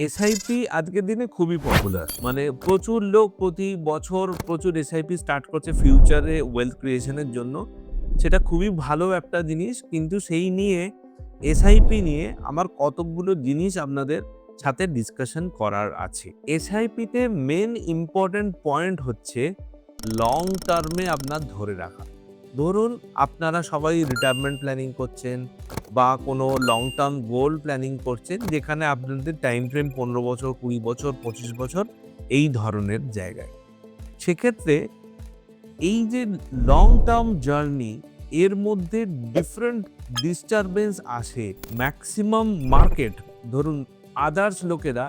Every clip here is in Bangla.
এসআইপি আজকের দিনে খুবই পপুলার। মানে প্রচুর লোক প্রতি বছর প্রচুর এসআইপি স্টার্ট করছে ফিউচারে ওয়েলথ ক্রিয়েশনের জন্য। সেটা খুবই ভালো একটা জিনিস। কিন্তু সেই নিয়ে এসআইপি নিয়ে আমার কতকগুলো জিনিস আপনাদের সাথে ডিসকাশন করার আছে। এসআইপিতে মেন ইম্পর্টেন্ট পয়েন্ট হচ্ছে লং টার্মে আপনার ধরে রাখা। ধরুন আপনারা সবাই রিটায়ারমেন্ট প্ল্যানিং করছেন বা কোনো লং টার্ম গোল প্ল্যানিং করছেন, যেখানে আপনাদের টাইম ফ্রেম 15 বছর, 20 বছর, 25 বছর এই ধরনের জায়গায়। সেক্ষেত্রে এই যে লং টার্ম জার্নি, এর মধ্যে ডিফারেন্ট ডিস্টারবেন্স আসে। ম্যাক্সিমাম মার্কেট, ধরুন আদার্স লোকেরা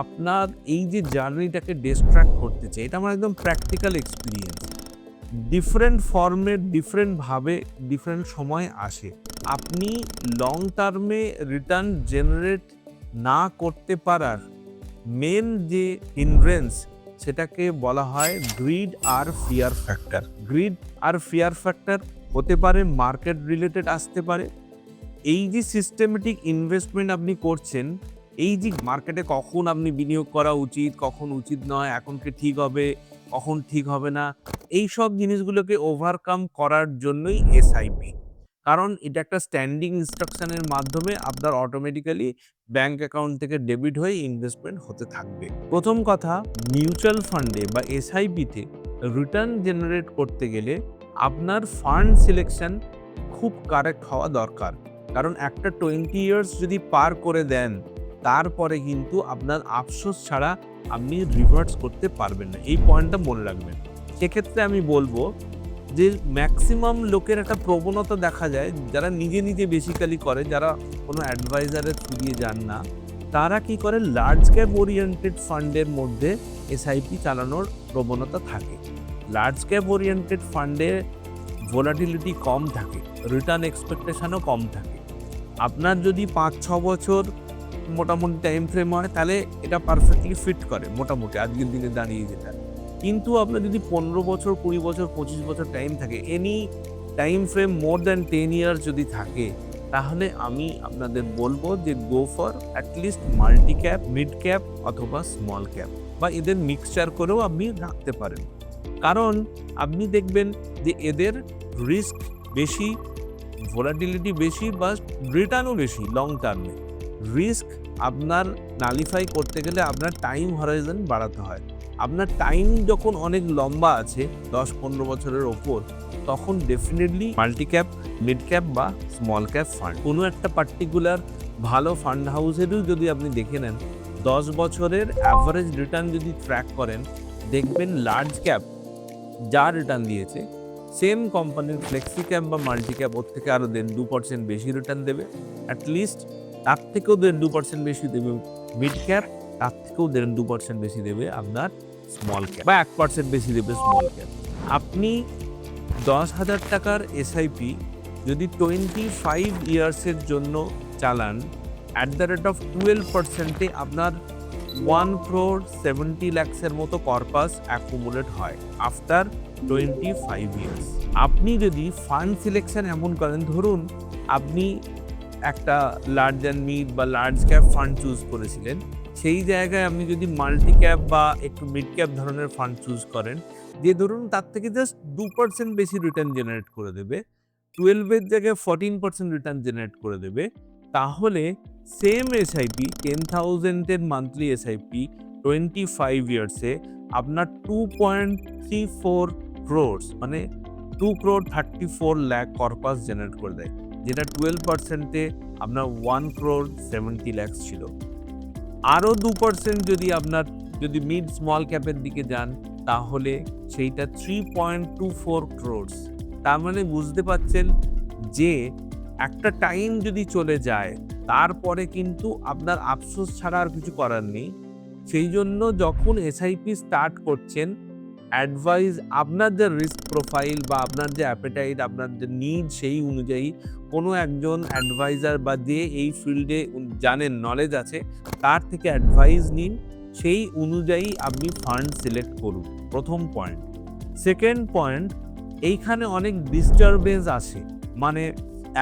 আপনার এই যে জার্নিটাকে ডিস্ট্র্যাক্ট করতে চায়। এটা আমার একদম প্র্যাকটিক্যাল এক্সপিরিয়েন্স। ডিফারেন্ট ফর্মের ডিফারেন্টভাবে ডিফারেন্ট সময় আসে। আপনি লং টার্মে রিটার্ন জেনারেট না করতে পারার মেন যে হিন্ড্রেন্স, সেটাকে বলা হয় গ্রিড আর ফিয়ার ফ্যাক্টর। গ্রিড আর ফিয়ার ফ্যাক্টর হতে পারে মার্কেট রিলেটেড, আসতে পারে। এই যে সিস্টেমেটিক ইনভেস্টমেন্ট আপনি করছেন, এই যে মার্কেটে কখন আপনি বিনিয়োগ করা উচিত, কখন উচিত নয়, এখন কি ঠিক হবে, কখন ঠিক হবে না, এই সব জিনিসগুলোকে ওভারকাম করার জন্যই এসআইপি। কারণ এটা একটা স্ট্যান্ডিং ইনস্ট্রাকশনের মাধ্যমে আপনার অটোমেটিক্যালি ব্যাংক অ্যাকাউন্ট থেকে ডেবিট হয়ে ইনভেস্টমেন্ট হতে থাকবে। প্রথম কথা, মিউচুয়াল ফান্ডে বা এসআইপিতে রিটার্ন জেনারেট করতে গেলে আপনার ফান্ড সিলেকশন খুব কারেক্ট হওয়া দরকার। কারণ একটা 20 ইয়ার্স যদি পার করে দেন, তারপরে কিন্তু আপনার আফসোস ছাড়া আপনি রিভার্স করতে পারবেন না। এই পয়েন্টটা মনে রাখবেন। সেক্ষেত্রে আমি বলবো যে ম্যাক্সিমাম লোকের একটা প্রবণতা দেখা যায়, যারা নিজে নিজে বেসিক্যালি করে, যারা কোনো অ্যাডভাইজারের থ্রু দিয়ে যান না, তারা কি করে লার্জ ক্যাপ ওরিয়েন্টেড ফান্ডের মধ্যে এসআইপি চালানোর প্রবণতা থাকে। লার্জ ক্যাপ ওরিয়েন্টেড ফান্ডে ভোলাটিলিটি কম থাকে, রিটার্ন এক্সপেকটেশনও কম থাকে। আপনার যদি 5-6 বছর মোটামুটি টাইম ফ্রেম হয়, তাহলে এটা পারফেক্টলি ফিট করে মোটামুটি আজকের দিনে দাঁড়িয়ে যেটা। কিন্তু আপনার যদি 15 বছর, 20 বছর, 25 বছর টাইম থাকে, any time frame more than 10 years যদি থাকে, তাহলে আমি আপনাদের বলবো যে go for at least multi cap, mid cap অথবা স্মল ক্যাপ, বা এদের মিক্সচার করেও আপনি রাখতে পারেন। কারণ আপনি দেখবেন যে এদের রিস্ক বেশি, ভোলাটিলিটি বেশি, বা রিটার্নও বেশি। লং টার্মে রিস্ক আপনার নালিফাই করতে গেলে আপনার টাইম হরাইজন বাড়াতে হয়। আপনার টাইম যখন অনেক লম্বা আছে, 10-15 বছরের ওপর, তখন definitely multi cap, mid cap বা স্মল ক্যাপ ফান্ড, কোনো একটা পার্টিকুলার ভালো ফান্ড হাউসেরও যদি আপনি দেখে নেন, 10 বছরের অ্যাভারেজ রিটার্ন যদি ট্র্যাক করেন, দেখবেন লার্জ ক্যাপ যা রিটার্ন দিয়েছে, সেম কোম্পানির ফ্লেক্সি ক্যাপ বা মাল্টি ক্যাপ ওর থেকে আরও 2% বেশি রিটার্ন দেবে। অ্যাটলিস্ট তার থেকেও 2% বেশি দেবে মিড ক্যাপ, তার থেকেও 2% বেশি দেবে আপনার স্মল ক্যাপ, বা 1% বেশি দেবে স্মল ক্যাপ। আপনি 10,000 টাকার এসআইপি যদি 25 ইয়ার্সের জন্য চালান, অ্যাট দ্য রেট অফ 12%-এ আপনার 1,70 lakhs মতো কর্পাস অ্যাকুমুলেট হয় আফটার 25 ইয়ার্স। আপনি যদি ফান্ড সিলেকশন এমন করেন, ধরুন আপনি একটা লার্জ অ্যান্ড মিড বা লার্জ ক্যাপ ফান্ড চুজ করেছিলেন, সেই জায়গায় আপনি যদি মাল্টি ক্যাপ বা একটু মিড ক্যাপ ধরনের ফান্ড চুজ করেন, যে ধরুন তার থেকে জাস্ট 2% বেশি রিটার্ন জেনারেট করে দেবে, 12-এর জায়গায় 14% রিটার্ন জেনারেট করে দেবে, তাহলে সেম এসআইপি 10,000-এর মান্থলি এসআইপি 25 ইয়ার্সে আপনার 2.34 crores, মানে 2.34 lakh কর্পাস জেনারেট করে দেয়, যেটা 12%-এ আপনার 1.70 lakhs ছিল। আরও 2% যদি মিড স্মল ক্যাপের দিকে যান, তাহলে সেইটা 3.24 crores। তার মানে বুঝতে পারছেন যে একটা টাইম যদি চলে যায়, তারপরে কিন্তু আপনার আফসোস ছাড়া আর কিছু করার নেই। সেই জন্য যখন এসআইপি স্টার্ট করছেন, অ্যাডভাইস আপনার যে রিস্ক প্রোফাইল বা আপনার যে অ্যাপেটাইট, আপনার যে নিড, সেই অনুযায়ী কোনো একজন অ্যাডভাইজার বা যে এই ফিল্ডে জানেন, নলেজ আছে, তার থেকে অ্যাডভাইস নিন, সেই অনুযায়ী আপনি ফান্ড সিলেক্ট করুন। প্রথম পয়েন্ট। সেকেন্ড পয়েন্ট, এইখানে অনেক ডিস্টারবেন্স আসে। মানে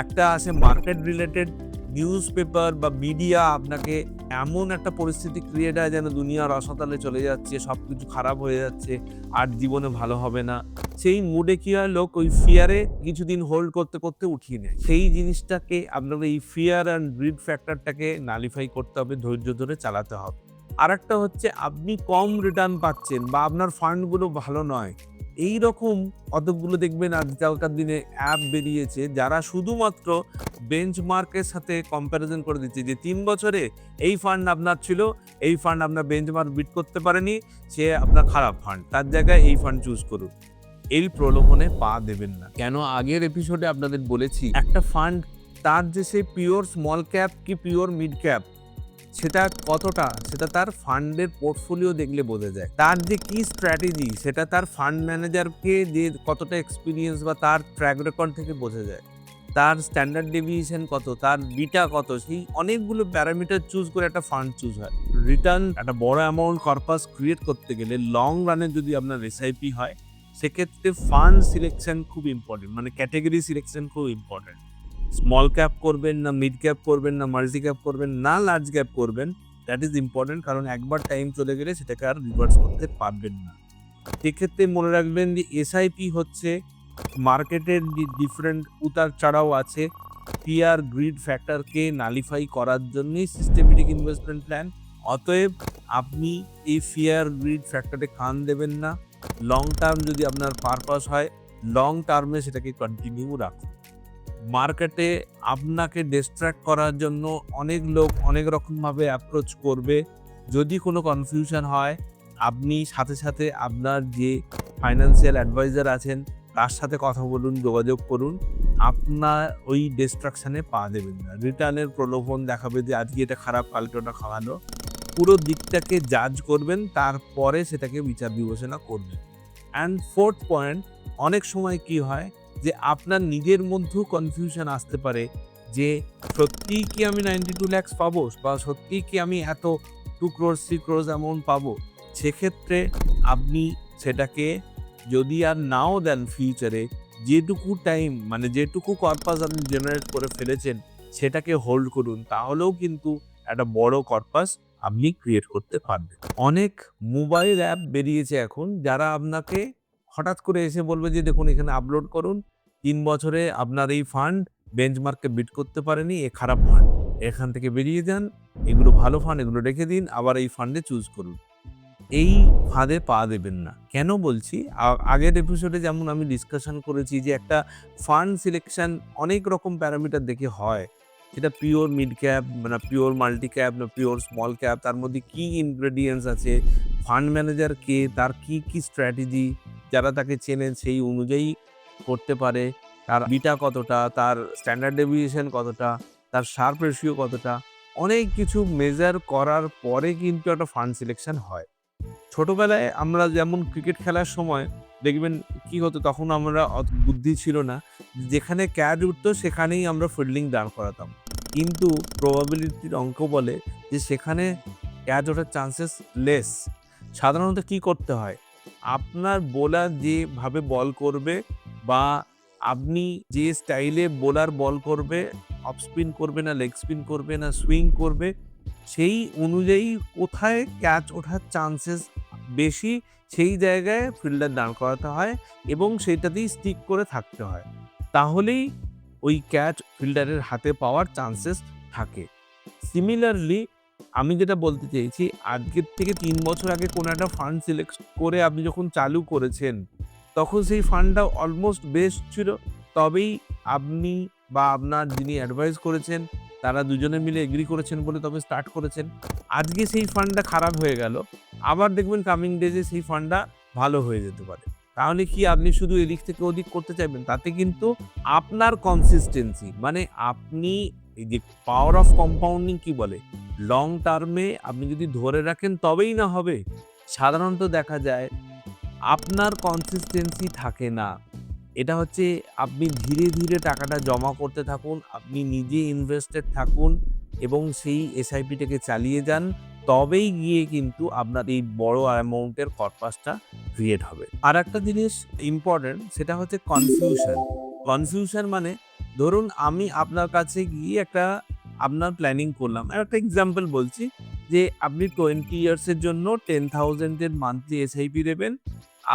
একটা আছে মার্কেট রিলেটেড, নিউজ পেপার বা মিডিয়া আপনাকে এমন একটা পরিস্থিতি ক্রিয়েট হয় যেন দুনিয়া রসাতলে চলে যাচ্ছে, সবকিছু খারাপ হয়ে যাচ্ছে, আর জীবনে ভালো হবে না। সেই মুডে কি হয়, লোক ওই ফিয়ারে কিছুদিন হোল্ড করতে করতে উঠিয়ে নেয়। সেই জিনিসটাকে আপনাকে এই ফিয়ার অ্যান্ড গ্রিড ফ্যাক্টরটাকে নালিফাই করতে হবে, ধৈর্য ধরে চালাতে হবে। আরেকটা হচ্ছে আপনি কম রিটার্ন পাচ্ছেন বা আপনার ফান্ডগুলো ভালো নয়। এইরকম কতকগুলো দেখবেন আজকালকার দিনে অ্যাপ বেরিয়েছে যারা শুধুমাত্র বেঞ্চমার্কের সাথে কম্প্যারিজন করে দিচ্ছে যে ৩ বছরে এই ফান্ড আপনার ছিল, এই ফান্ড আপনার বেঞ্চমার্ক বিট করতে পারেনি, সে আপনার খারাপ ফান্ড, তার জায়গায় এই ফান্ড চুজ করুন। এই প্রলোভনে পা দেবেন না। কেন আগের এপিসোডে আপনাদের বলেছি একটা ফান্ড তার যে সে পিওর স্মল ক্যাপ কি পিওর মিড ক্যাপ সেটা কতটা, সেটা তার ফান্ডের পোর্টফোলিও দেখলে বোঝা যায়। তার যে কি স্ট্র্যাটেজি সেটা তার ফান্ড ম্যানেজারকে যে কতটা এক্সপিরিয়েন্স বা তার ট্র্যাক রেকর্ড থেকে বোঝা যায়। তার স্ট্যান্ডার্ড ডেভিয়েশন কত, তার বিটা কত, সেই অনেকগুলো প্যারামিটার চুজ করে একটা ফান্ড চুজ হয়। রিটার্ন একটা বড় অ্যামাউন্ট কর্পাস ক্রিয়েট করতে গেলে লং রানে যদি আপনার এসআইপি হয় সেক্ষেত্রে ফান্ড সিলেকশন খুব ইম্পর্টেন্ট, মানে ক্যাটেগরি সিলেকশন খুব ইম্পর্টেন্ট। স্মল ক্যাপ করবেন না মিড ক্যাপ করবেন না মাল্টি ক্যাপ করবেন না লার্জ ক্যাপ করবেন, দ্যাট ইজ ইম্পর্টেন্ট, কারণ একবার টাইম চলে গেলে সেটাকে আর রিভার্স করতে পারবেন না। সেক্ষেত্রে মনে রাখবেন যে এসআইপি হচ্ছে মার্কেটের ডিফারেন্ট উতার চড়াও আছে, ফিয়ার গ্রিড ফ্যাক্টরকে নালিফাই করার জন্যই সিস্টেমেটিক ইনভেস্টমেন্ট প্ল্যান। অতএব আপনি এই ফিয়ার গ্রিড ফ্যাক্টরে কান দেবেন না। লং টার্ম যদি আপনার পারপাস হয়, লং টার্মে সেটাকে কন্টিনিউ রাখুন। মার্কেটে আপনাকে ডিস্ট্র্যাক্ট করার জন্য অনেক লোক অনেক রকমভাবে অ্যাপ্রোচ করবে। যদি কোনো কনফিউশন হয় আপনি সাথে সাথে আপনার যে ফাইন্যান্সিয়াল অ্যাডভাইজার আছেন তার সাথে কথা বলুন, যোগাযোগ করুন। আপনার ওই ডিস্ট্রাকশানে পা দেবেন না। রিটার্নের প্রলোভন দেখাবে যে আজকে এটা খারাপ কালকে ওটা খাওয়ানো। পুরো দিকটাকে জাজ করবেন, তারপরে সেটাকে বিচার বিবেচনা করবেন। অ্যান্ড ফোর্থ পয়েন্ট, অনেক সময় কি হয় যে আপনার নিজের মধ্যেও কনফিউশন আসতে পারে যে সত্যিই কি আমি 92 lakhs পাবো বা সত্যিই কি আমি এত 2 crores 3 crores অ্যামাউন্ট পাবো। সেক্ষেত্রে আপনি সেটাকে যদি আর নাও দেন ফিউচারে, যেটুকু টাইম মানে যেটুকু কর্পাস আপনি জেনারেট করে ফেলেছেন সেটাকে হোল্ড করুন, তাহলেও কিন্তু একটা বড় কর্পাস আপনি ক্রিয়েট করতে পারবেন। অনেক মোবাইল অ্যাপ বেরিয়েছে এখন যারা আপনাকে হঠাৎ করে এসে বলবে যে দেখুন এখানে আপলোড করুন, ৩ বছরে আপনার এই ফান্ড বেঞ্চমার্ককে বিট করতে পারেনি, এ খারাপ ফান্ড, এখান থেকে বেরিয়ে যান, এগুলো ভালো ফান্ড, এগুলো রেখে দিন, আবার এই ফান্ডে চুজ করুন। এই ফাঁদে পা দেবেন না। কেন বলছি, আগের এপিসোডে যেমন আমি ডিসকাশন করেছি যে একটা ফান্ড সিলেকশন অনেক রকম প্যারামিটার দেখে হয়। সেটা পিওর মিড ক্যাপ না পিওর মাল্টি ক্যাপ না পিওর স্মল ক্যাপ, তার মধ্যে কি ইনগ্রেডিয়েন্টস আছে, ফান্ড ম্যানেজার কে, তার কি কি স্ট্র্যাটেজি, যারা তাকে চেনেন সেই অনুযায়ী করতে পারে, তার বিটা কতটা, তার স্ট্যান্ডার্ড ডেভিয়েশন কতটা, তার শার্প রেশিও কতটা, অনেক কিছু মেজার করার পরে কিন্তু একটা ফান্ড সিলেকশন হয়। ছোটবেলায় আমরা যেমন ক্রিকেট খেলার সময় দেখবেন কি হতো, তখন আমরা অত বুদ্ধি ছিল না, যেখানে ক্যাচ উঠতো সেখানেই আমরা ফিল্ডিং দাঁড় করাতাম। কিন্তু প্রবাবিলিটির অঙ্ক বলে যে সেখানে ক্যাচ ওঠার চান্সেস লেস। সাধারণত কি করতে হয়, আপনার বোলার যেভাবে বল করবে বা আপনি যে স্টাইলে বোলার বল করবে, অফ স্পিন করবে না লেগ স্পিন করবে না সুইং করবে, সেই অনুযায়ী কোথায় ক্যাচ ওঠার চান্সেস বেশি সেই জায়গায় ফিল্ডার দাঁড় করাতে হয় এবং সেইটাতেই স্টিক করে থাকতে হয়। তাহলেই ওই ক্যাচ ফিল্ডারের হাতে পাওয়ার চান্সেস থাকে। সিমিলারলি আমি যেটা বলতে চেয়েছি, আজকের থেকে ৩ বছর আগে কোনো একটা ফান্ড সিলেক্ট করে আপনি যখন চালু করেছেন তখন সেই ফান্ডটা অলমোস্ট বেস্ট ছিল, তবেই আপনি বা আপনার যিনি অ্যাডভাইস করেছেন তারা দুজনে মিলে এগ্রি করেছেন বলে তবে স্টার্ট করেছেন। আজকে সেই ফান্ডটা খারাপ হয়ে গেল, আবার দেখবেন কামিং ডেজে সেই ফান্ডটা ভালো হয়ে যেতে পারে। তাহলে কি আপনি শুধু এদিক থেকে ওদিক করতে চাইবেন? তাতে কিন্তু আপনার কনসিস্টেন্সি মানে আপনি এই যে পাওয়ার অফ কম্পাউন্ডিং কি বলে, লং টার্মে আপনি যদি ধরে রাখেন তবেই না হবে। সাধারণত দেখা যায় আপনার কনসিস্টেন্সি থাকে না। এটা হচ্ছে আপনি ধীরে ধীরে টাকাটা জমা করতে থাকুন, আপনি নিজে ইনভেস্টেড থাকুন এবং সেই এসআইপিটাকে চালিয়ে যান, তবেই গিয়ে কিন্তু আপনার এই বড় অ্যামাউন্টের কর্পাসটা ক্রিয়েট হবে। আর একটা জিনিস ইম্পর্টেন্ট, সেটা হচ্ছে কনফিউশন। কনফিউশন মানে ধরুন আমি আপনার কাছে গিয়ে একটা আপনার প্ল্যানিং করলাম। একটা এক্সাম্পল বলছি যে আপনি 20 ইয়ার্সের জন্য 10,000 এর মান্থলি এসআইপি দেবেন।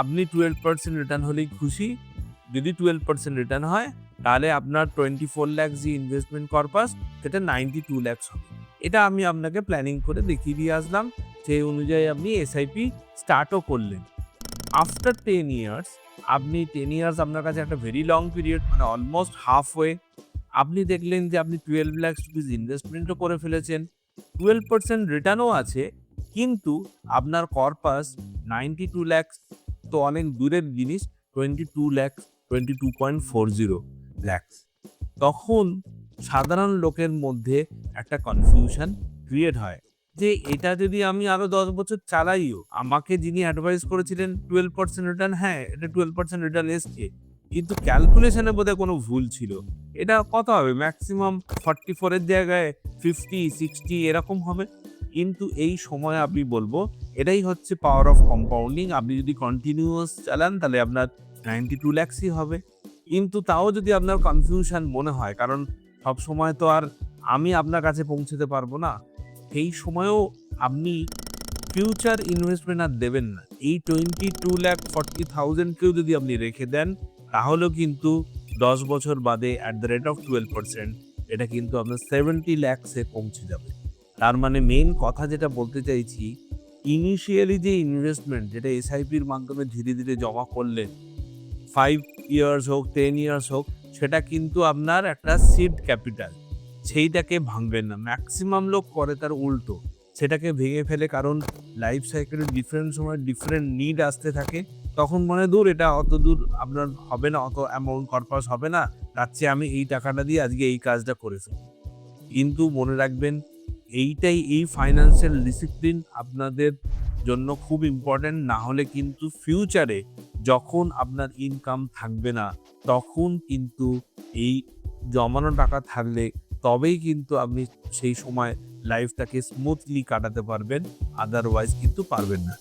আপনি 12% রিটার্ন হলেই খুশি। যদি 12% রিটার্ন হয় তাহলে আপনার 24 লাখ যে ইনভেস্টমেন্ট পারপাস সেটা 92 লাখ হবে। এটা আমি আপনাকে প্ল্যানিং করে দেখিয়ে দিয়ে আসলাম। সেই অনুযায়ী আপনি এসআইপি স্টার্টও করলেন। আফটার 10 ইয়ার্স আপনি 10 ইয়ার্স আপনার কাছে একটা ভেরি লং পিরিয়ড, মানে অলমোস্ট হাফওয়ে। আপনি দেখলেন যে আপনি 12 লাখ রুপিস ইনভেস্টমেন্টও করে ফেলেছেন, 12% রিটার্নও আছে, কিন্তু আপনার কর্পাস 92 লাখ তো অনেক দূরের জিনিস, 22 লাখ 22.40 লাখ। তখন সাধারণ লোকের মধ্যে একটা কনফিউশন ক্রিয়েট হয় যে এটা যদি আমি আরো 10 বছর চালাইও, আমাকে যিনি অ্যাডভাইস করেছিলেন 12% রিটার্ন, হ্যাঁ এটা 12% রিটার্ন এসছে, কিন্তু ক্যালকুলেশনে বোধহয় কোনো ভুল ছিল। এটা কত হবে? ম্যাক্সিমাম 44 এর জায়গায় 50, 60 এরকম হবে। কিন্তু এই সময় আমি বলবো এটাই হচ্ছে পাওয়ার অফ কম্পাউন্ডিং। আপনি যদি কন্টিনিউয়াস চালান তাহলে আপনার 92 লাখসই হবে। কিন্তু তাও যদি আপনার কনফিউশন মনে হয়, কারণ সব সময় তো আর আমি আপনার কাছে পৌঁছতে পারবো না, সেই সময়েও আপনি ফিউচার ইনভেস্টমেন্ট আর দেবেন না। এই 22,40,000 কেও যদি আপনি রেখে দেন তাহলেও কিন্তু 10 বছর বাদে অ্যাট দ্য রেট অফ 12% এটা কিন্তু আপনার 70 লাখসে পৌঁছে যাবে। তার মানে মেইন কথা যেটা বলতে চাইছি, ইনিশিয়ালি যে ইনভেস্টমেন্ট যেটা এসআইপির মাধ্যমে ধীরে ধীরে জমা করলেন, 5 ইয়ার্স হোক 10 ইয়ার্স হোক, সেটা কিন্তু আপনার একটা সিড ক্যাপিটাল, সেইটাকে ভাঙবেন না। ম্যাক্সিমাম লোক করে তার উল্টো, সেটাকে ভেঙে ফেলে, কারণ লাইফ সাইকেলে ডিফারেন্ট সময় ডিফারেন্ট নিড আসতে থাকে। তখন মনে দূর এটা অত দূর আপনার হবে না, অত অ্যামাউন্ট পারপাস হবে না, তার চেয়ে আমি এই টাকাটা দিয়ে আজকে এই কাজটা করে ফেলি। কিন্তু মনে রাখবেন এই ফাইন্যান্সিয়াল ডিসিপ্লিন আপনাদের জন্য খুব ইম্পর্ট্যান্ট। না হলে কিন্তু ফিউচারে যখন আপনার ইনকাম থাকবে না, তখন কিন্তু এই জমানো টাকা থাকলে তবেই কিন্তু আপনি সেই সময় লাইফটাকে স্মুথলি কাটাতে পারবেন, আদারওয়াইজ কিন্তু পারবেন না।